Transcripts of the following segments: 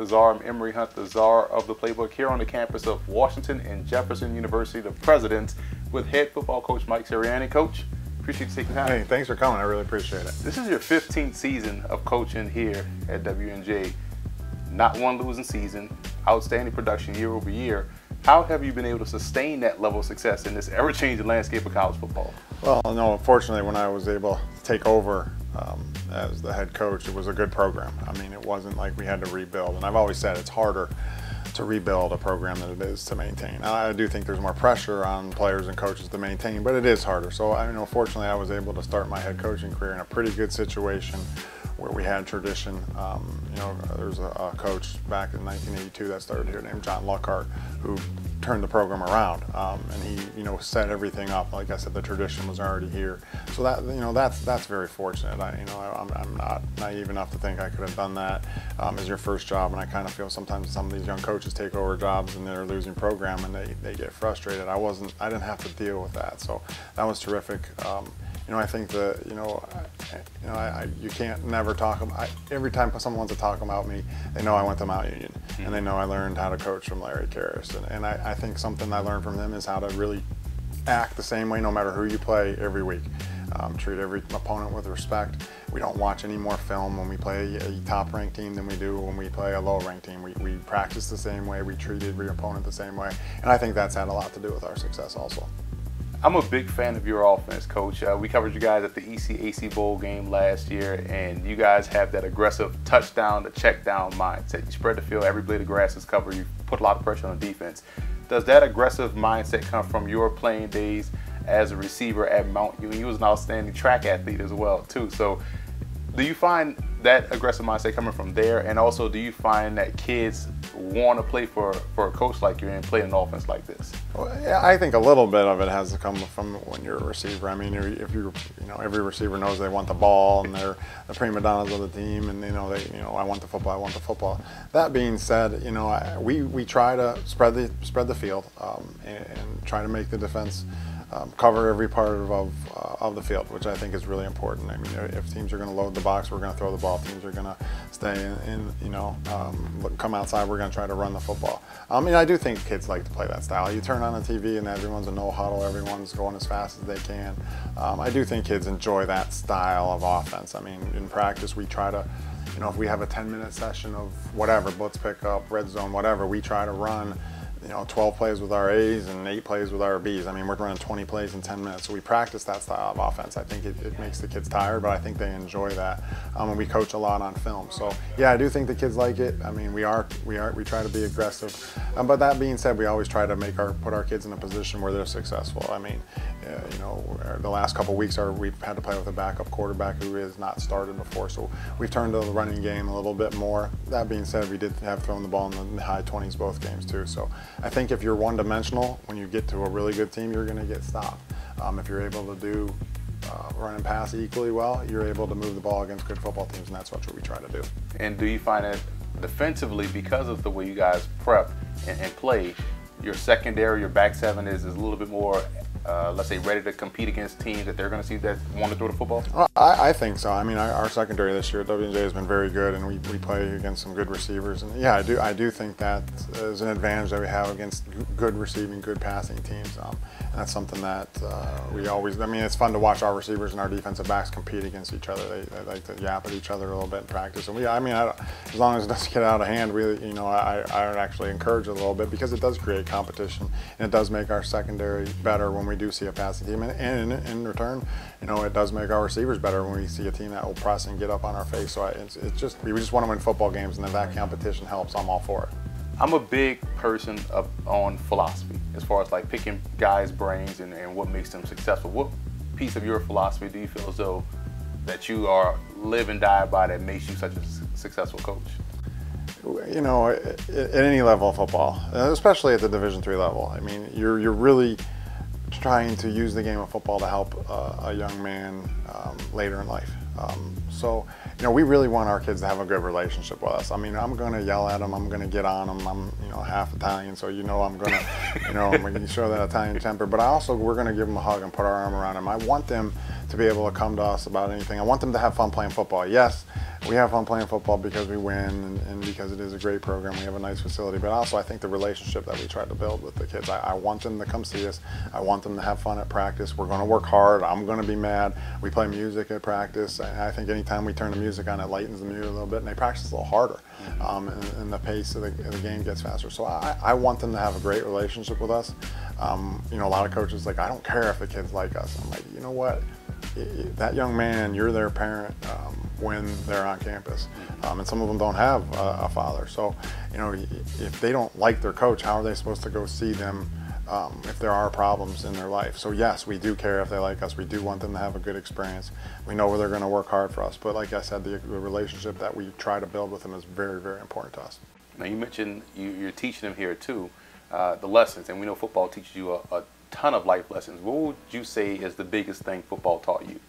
the Czar. I'm Emory Hunt, the Czar of the Playbook, here on the campus of Washington and Jefferson University, the presidents, with head football coach Mike Sirianni. Coach, appreciate you taking time. Hey, thanks for coming. I really appreciate it. This is your 15th season of coaching here at WNJ. Not one losing season, outstanding production year over year. How have you been able to sustain that level of success in this ever-changing landscape of college football? Well, no, fortunately, when I was able to take over as the head coach, it was a good program. I mean, it wasn't like we had to rebuild. And I've always said it's harder to rebuild a program than it is to maintain. I do think there's more pressure on players and coaches to maintain, but it is harder. So, fortunately, I was able to start my head coaching career in a pretty good situation where we had tradition. There's a coach back in 1982 that started here named John Luckhart, who turned the program around, and he set everything up. Like I said, the tradition was already here, so that's very fortunate. I'm not naive enough to think I could have done that as your first job, and I kind of feel sometimes some of these young coaches take over jobs and they're a losing program and they get frustrated. I didn't have to deal with that, so that was terrific. I think that you can't never talk about. Every time someone wants to talk about me, they know I went to Mount Union, and they know I learned how to coach from Larry Karras. And I think something I learned from him is how to really act the same way no matter who you play every week. Treat every opponent with respect. We don't watch any more film when we play a top-ranked team than we do when we play a low-ranked team. We practice the same way. We treat every opponent the same way, and I think that's had a lot to do with our success also. I'm a big fan of your offense, Coach. We covered you guys at the ECAC Bowl game last year, and you guys have that aggressive touchdown to check down mindset. You spread the field, every blade of grass is covered, you put a lot of pressure on the defense. Does that aggressive mindset come from your playing days as a receiver at Mount Union? You was an outstanding track athlete as well, too. So do you find that aggressive mindset coming from there? And also, do you find that kids want to play for a coach like you and play an offense like this? Well, yeah, I think a little bit of it has to come from when you're a receiver. I mean, if you're, every receiver knows they want the ball and they're the prima donnas of the team, and I want the football, I want the football. That being said, we try to spread the field and try to make the defense cover every part of the field, which I think is really important. I mean, if teams are going to load the box, we're going to throw the ball. If teams are going to stay come outside, we're going to try to run the football. I do think kids like to play that style. You turn on the TV and everyone's a no huddle, everyone's going as fast as they can. I do think kids enjoy that style of offense. I mean, in practice, we try to, if we have a 10-minute session of whatever, blitz pickup, red zone, whatever, we try to run 12 plays with our A's and 8 plays with our B's. I mean, we're running 20 plays in 10 minutes. So we practice that style of offense. I think it makes the kids tired, but I think they enjoy that. And we coach a lot on film. So yeah, I do think the kids like it. I mean, we try to be aggressive. But that being said, we always try to put our kids in a position where they're successful. I mean, the last couple of weeks we've had to play with a backup quarterback who has not started before. So we've turned to the running game a little bit more. That being said, we did have thrown the ball in the high 20s both games too. So I think if you're one-dimensional, when you get to a really good team, you're going to get stopped. If you're able to do run and pass equally well, you're able to move the ball against good football teams, and that's what we try to do. And do you find that defensively, because of the way you guys prep and play, your secondary, your back seven is a little bit more, let's say, ready to compete against teams that they're going to see that want to throw the football? Well, I think so. I mean, our secondary this year at WNJ has been very good, and we play against some good receivers. And yeah, I do think that is an advantage that we have against good receiving, good passing teams. And that's something that we always, it's fun to watch our receivers and our defensive backs compete against each other. They like to yap at each other a little bit in practice. And as long as it doesn't get out of hand, I would actually encourage it a little bit, because it does create competition, and it does make our secondary better when we do see a passing team, and in return, it does make our receivers better when we see a team that will press and get up on our face. So we just want to win football games, and if that competition helps, I'm all for it. I'm a big person on philosophy, as far as like picking guys' brains and what makes them successful. What piece of your philosophy do you feel as though that you are live and die by that makes you such a successful coach? At any level of football, especially at the Division III level, I mean, you're really trying to use the game of football to help a young man later in life. So, we really want our kids to have a good relationship with us. I mean, I'm going to yell at them. I'm going to get on them. I'm, half Italian, so I'm going to, I'm going to show that Italian temper. But we're going to give them a hug and put our arm around them. I want them to be able to come to us about anything. I want them to have fun playing football. Yes, we have fun playing football because we win and because it is a great program. We have a nice facility, but also I think the relationship that we try to build with the kids. I want them to come see us. I want them to have fun at practice. We're going to work hard. I'm going to be mad. We play music at practice. I think anytime we turn the music on, it lightens the mood a little bit, and they practice a little harder, and the pace of the game gets faster. So I want them to have a great relationship with us. You know, a lot of coaches like, I don't care if the kids like us. I'm like, you know what? That young man, you're their parent when they're on campus, and some of them don't have a father. So, you know, if they don't like their coach, how are they supposed to go see them if there are problems in their life? So yes, we do care if they like us. We do want them to have a good experience. We know they're going to work hard for us. But like I said, the relationship that we try to build with them is very, very important to us. Now you mentioned you're teaching them here too, the lessons, and we know football teaches you a ton of life lessons. What would you say is the biggest thing football taught you?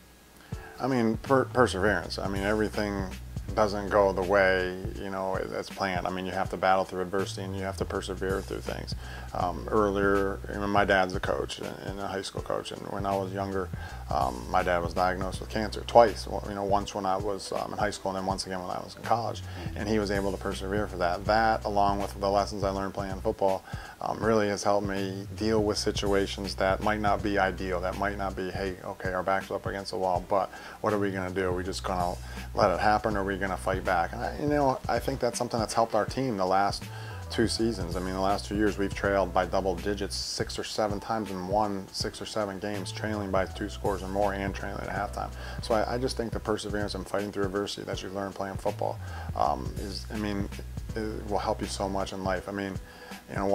I mean, perseverance. I mean, everything doesn't go the way, you know, as planned. I mean, you have to battle through adversity and you have to persevere through things. Earlier, you know, my dad's a coach and a high school coach, and when I was younger, my dad was diagnosed with cancer twice. You know, once when I was in high school, and then once again when I was in college, and he was able to persevere for that. That, along with the lessons I learned playing football, really has helped me deal with situations that might not be ideal, that might not be, hey, okay, our back's up against the wall, but what are we going to do? Are we just going to let it happen, or are we going to fight back? And you know, I think that's something that's helped our team the last 2 seasons. I mean, the last 2 years we've trailed by double digits 6 or 7 times and won 6 or 7 games, trailing by 2 scores or more and trailing at halftime. So I just think the perseverance and fighting through adversity that you learn playing football it will help you so much in life. I mean, you know,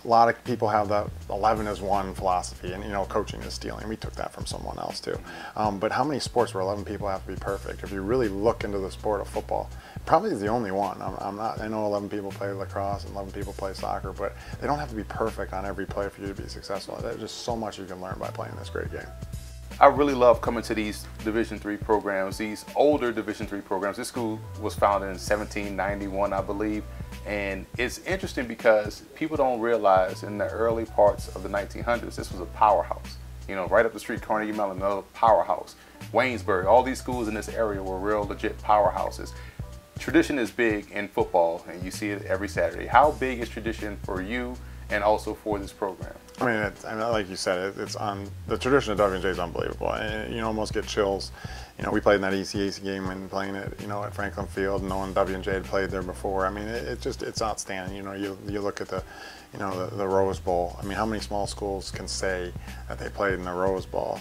a lot of people have that 11 is 1 philosophy, and you know, coaching is stealing. We took that from someone else too. But how many sports where 11 people have to be perfect? If you really look into the sport of football, probably is the only one. I know 11 people play lacrosse and 11 people play soccer, but they don't have to be perfect on every play for you to be successful. There's just so much you can learn by playing this great game. I really love coming to these Division III programs, these older Division III programs. This school was founded in 1791, I believe. And it's interesting because people don't realize in the early parts of the 1900s, this was a powerhouse. You know, right up the street, Carnegie Mellon, another powerhouse. Waynesburg, all these schools in this area were real legit powerhouses. Tradition is big in football, and you see it every Saturday. How big is tradition for you and also for this program? I mean, like you said, it's on the tradition of W&J is unbelievable. And you almost get chills. You know, we played in that ECAC game when playing it, you know, at Franklin Field, knowing W&J had played there before. I mean, it's outstanding. You know, you look at the Rose Bowl. I mean, how many small schools can say that they played in the Rose Bowl?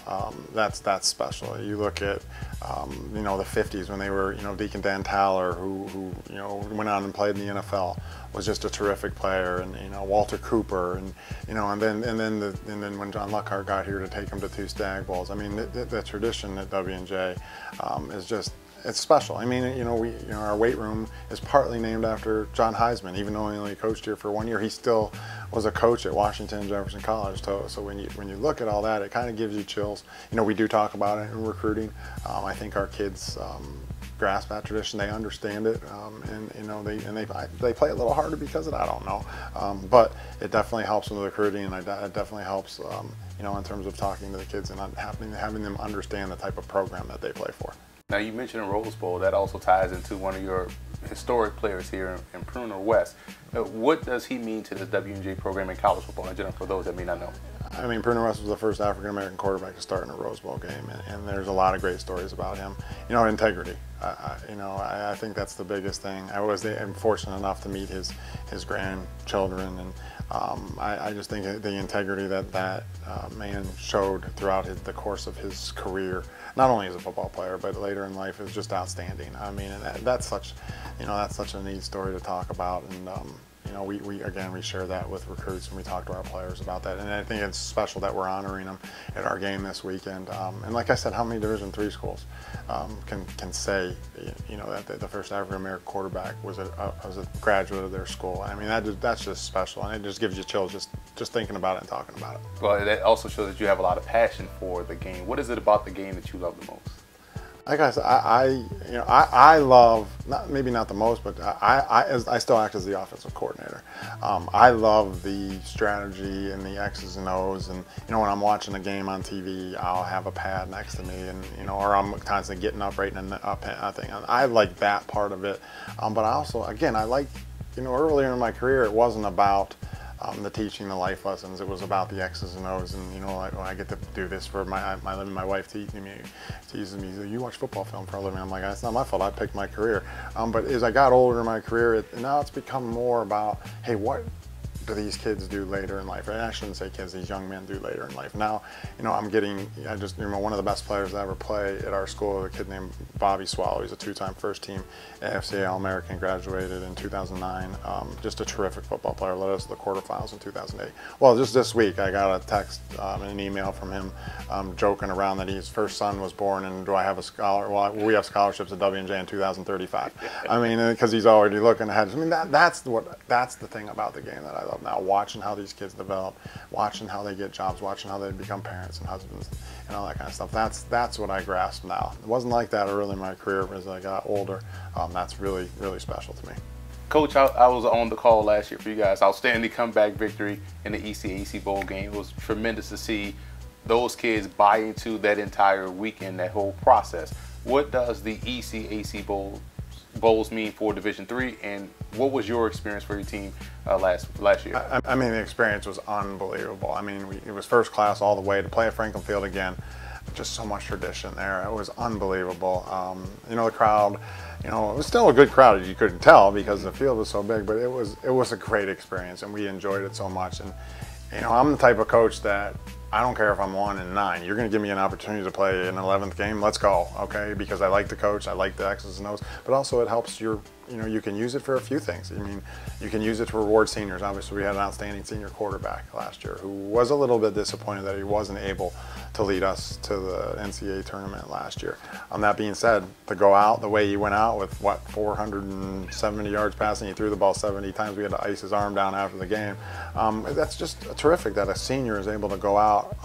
That's special. You look at you know, the 50s when they were, you know, Deacon Dan Taller, who you know, went on and played in the NFL, was just a terrific player, and you know, Walter Cooper, and you know, and then when John Luckhart got here to take him to 2 Stag Bowls. I mean, the tradition at W&J is just, it's special. I mean, you know, our weight room is partly named after John Heisman. Even though he only coached here for 1 year, he still was a coach at Washington and Jefferson College. So when you look at all that, it kind of gives you chills. You know, we do talk about it in recruiting. I think our kids grasp that tradition. They understand it, and you know, they play a little harder because of that. I don't know, but it definitely helps with the recruiting, and it definitely helps, you know, in terms of talking to the kids and having them understand the type of program that they play for. Now, you mentioned a Rose Bowl. That also ties into one of your historic players here in Pruner West. What does he mean to this W&J program in college football in general, for those that may not know? I mean, Pruner West was the first African-American quarterback to start in a Rose Bowl game, and there's a lot of great stories about him. You know, integrity. You know, I think that's the biggest thing. I'm fortunate enough to meet his grandchildren, and I just think the integrity that man showed throughout the course of his career, not only as a football player but later in life, is just outstanding. I mean, and that's such a neat story to talk about, and you know, we share that with recruits, and we talk to our players about that. And I think it's special that we're honoring them at our game this weekend. And like I said, how many Division III schools can say, you know, that the first African American quarterback was a graduate of their school? I mean, that's just special, and it just gives you chills just thinking about it and talking about it. Well, that also shows that you have a lot of passion for the game. What is it about the game that you love the most? like I said, I love, maybe not the most, but I still act as the offensive coordinator. I love the strategy and the X's and O's, and when I'm watching a game on TV, I'll have a pad next to me, and or I'm constantly getting up, writing a thing. I like that part of it, but I also, again, I like, earlier in my career, it wasn't about the teaching, the life lessons. It was about the X's and O's, and like, I get to do this for my living. My wife teases me, you watch football film for a living. I'm like, that's not my fault. I picked my career. But as I got older in my career, now it's become more about, hey, what do these kids do later in life? I shouldn't say kids, these young men do later in life. Now, I'm getting, I just remember one of the best players to ever play at our school, a kid named Bobby Swallow. He's a two-time first-team AFC All-American, graduated in 2009. Just a terrific football player, led us to the quarterfinals in 2008. Well, just this week, I got a text and an email from him joking around that his first son was born, and do I have a scholar? Well, we have scholarships at W&J in 2035. I mean, because he's already looking ahead. I mean, that's the thing about the game that I love now, watching how these kids develop, watching how they get jobs, watching how they become parents and husbands and all that kind of stuff. That's what I grasp now. It wasn't like that early in my career, but as I got older, that's really, really special to me. Coach, I was on the call last year for you guys. Outstanding comeback victory in the ECAC Bowl game. It was tremendous to see those kids buy into that entire weekend, that whole process. What does the ECAC Bowls mean for Division III, and what was your experience for your team last year? I mean, the experience was unbelievable. I mean, it was first class all the way. To play at Franklin Field again, just so much tradition there. It was unbelievable. The crowd, it was still a good crowd, as you couldn't tell because the field was so big, but it was a great experience, and we enjoyed it so much. And I'm the type of coach that I don't care if I'm 1-9. You're going to give me an opportunity to play an 11th game. Let's go, okay? Because I like the coach, I like the X's and O's, but also it helps your. You can use it for a few things. I mean, you can use it to reward seniors. Obviously, we had an outstanding senior quarterback last year who was a little bit disappointed that he wasn't able to lead us to the NCAA tournament last year. That being said, to go out the way he went out with, 470 yards passing, he threw the ball 70 times, we had to ice his arm down after the game. That's just terrific that a senior is able to go out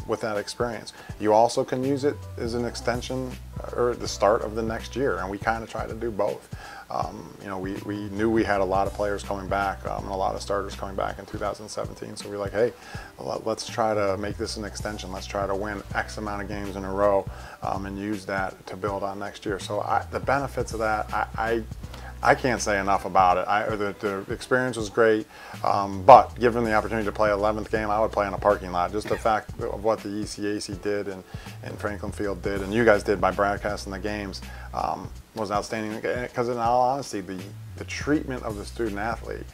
with that experience. You also can use it as an extension or the start of the next year, and we kind of try to do both. We knew we had a lot of players coming back and a lot of starters coming back in 2017, so we were like, hey, let's try to make this an extension. Let's try to win X amount of games in a row and use that to build on next year. So the benefits of that, I can't say enough about it. The experience was great, but given the opportunity to play 11th game, I would play in a parking lot. Just the fact of what the ECAC did and Franklin Field did, and you guys did by broadcasting the games, was outstanding. Because in all honesty, the treatment of the student athlete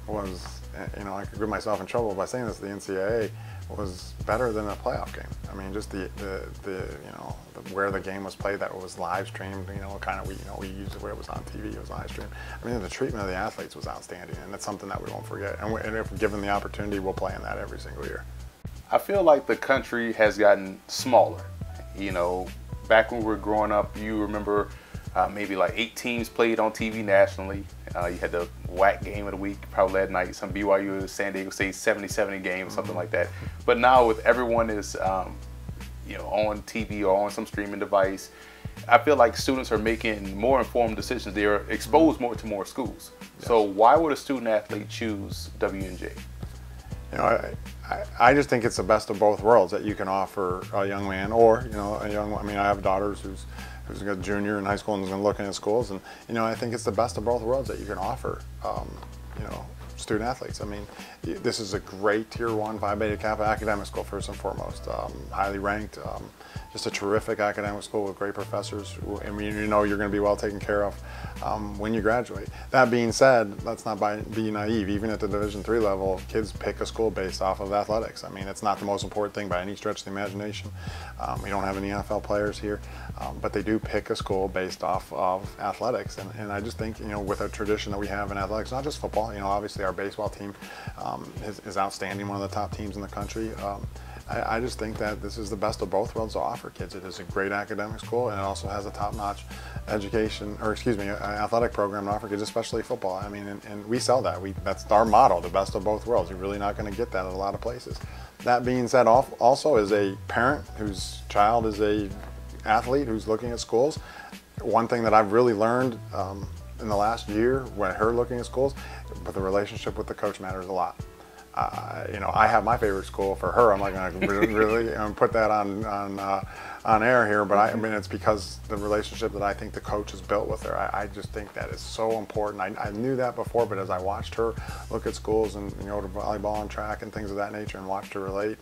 was, I could give myself in trouble by saying this, the NCAA was better than a playoff game. I mean, just the where the game was played, that was live streamed, we used it where it was on TV, it was live streamed. I mean, the treatment of the athletes was outstanding, and that's something that we won't forget. And if given the opportunity, we'll play in that every single year. I feel like the country has gotten smaller. Back when we were growing up, you remember maybe like 8 teams played on TV nationally. You had the WAC game of the week, probably that night, some BYU, San Diego State 70-70 game or something like that. But now with everyone is on TV or on some streaming device, I feel like students are making more informed decisions. They are exposed more to more schools. Yes. So why would a student athlete choose W&J? I just think it's the best of both worlds that you can offer a young man or, I have daughters who's a junior in high school and is looking at schools, and I think it's the best of both worlds that you can offer student athletes. I mean, this is a great Tier 1 Phi Beta Kappa academic school first and foremost, highly ranked, just a terrific academic school with great professors, and you're going to be well taken care of when you graduate. That being said, let's not be naive. Even at the Division III level, kids pick a school based off of athletics. I mean, it's not the most important thing by any stretch of the imagination. We don't have any NFL players here, but they do pick a school based off of athletics. And I just think, with a tradition that we have in athletics, not just football, obviously our baseball team is outstanding, one of the top teams in the country. I just think that this is the best of both worlds to offer kids. It is a great academic school, and it also has a top-notch athletic program to offer kids, especially football. I mean, and we sell that. That's our motto, the best of both worlds. You're really not going to get that at a lot of places. That being said, also as a parent whose child is a athlete who's looking at schools, one thing that I've really learned in the last year when her looking at schools, but the relationship with the coach matters a lot. You know, I have my favorite school. For her, I'm not going to really put that on air here, but I mean, it's because the relationship that I think the coach has built with her. I just think that is so important. I knew that before, but as I watched her look at schools and, you know, to volleyball and track and things of that nature, and watched her relate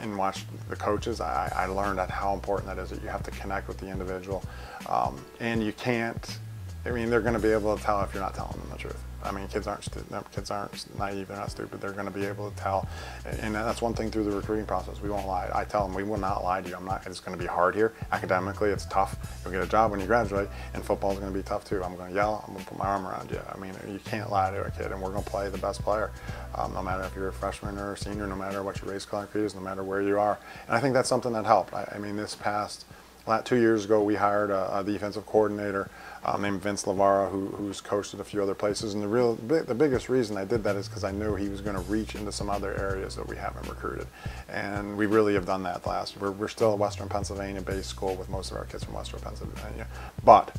and watch the coaches, I learned that how important that is, that you have to connect with the individual, and you can't. I mean, they're going to be able to tell if you're not telling them the truth. I mean, kids aren't naive, they're not stupid. They're going to be able to tell, and that's one thing through the recruiting process. We won't lie. I tell them we will not lie to you. It's going to be hard here. Academically, it's tough. You'll get a job when you graduate, and football is going to be tough too. I'm going to yell. I'm going to put my arm around you. I mean, you can't lie to a kid, and we're going to play the best player, no matter if you're a freshman or a senior, no matter what your race, color, creed is, no matter where you are. And I think that's something that helped. I mean, this past 2 years ago, we hired a defensive coordinator named Vince Lavara, who's coached at a few other places. And the biggest reason I did that is because I knew he was going to reach into some other areas that we haven't recruited. And we really have done that We're still a Western Pennsylvania-based school with most of our kids from Western Pennsylvania. But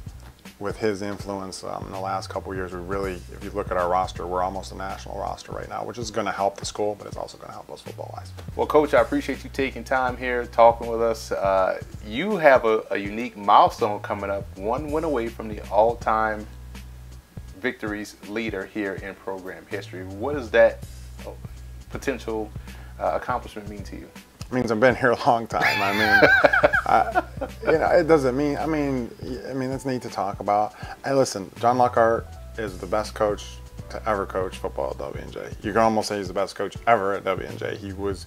with his influence in the last couple of years, we really, if you look at our roster, we're almost a national roster right now, which is going to help the school, but it's also going to help us football-wise. Well, Coach, I appreciate you taking time here, talking with us. You have a unique milestone coming up, one win away from the all-time victories leader here in program history. What does that potential accomplishment mean to you? It means I've been here a long time. I mean, you know, it doesn't mean. I mean, it's neat to talk about. Hey, listen, John Luckhart is the best coach to ever coach football at W&J. You can almost say he's the best coach ever at W&J. He was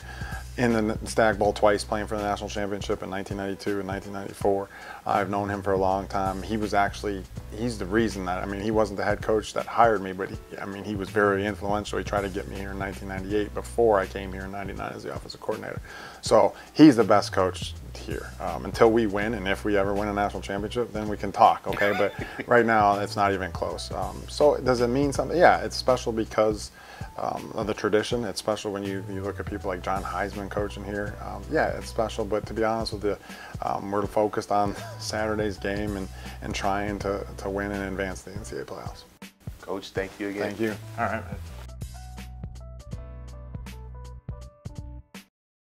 in the Stag Bowl twice, playing for the national championship in 1992 and 1994. I've known him for a long time. He's the reason that, I mean, he wasn't the head coach that hired me, but he was very influential. He tried to get me here in 1998 before I came here in 99 as the offensive coordinator. So he's the best coach here. Until we win, and if we ever win a national championship, then we can talk, okay? But right now, it's not even close. So does it mean something? Yeah, it's special because of the tradition. It's special when you look at people like John Heisman coaching here. Yeah, it's special, but to be honest with you, we're focused on Saturday's game and trying to win and advance the NCAA playoffs. Coach, thank you again. Thank you. All right.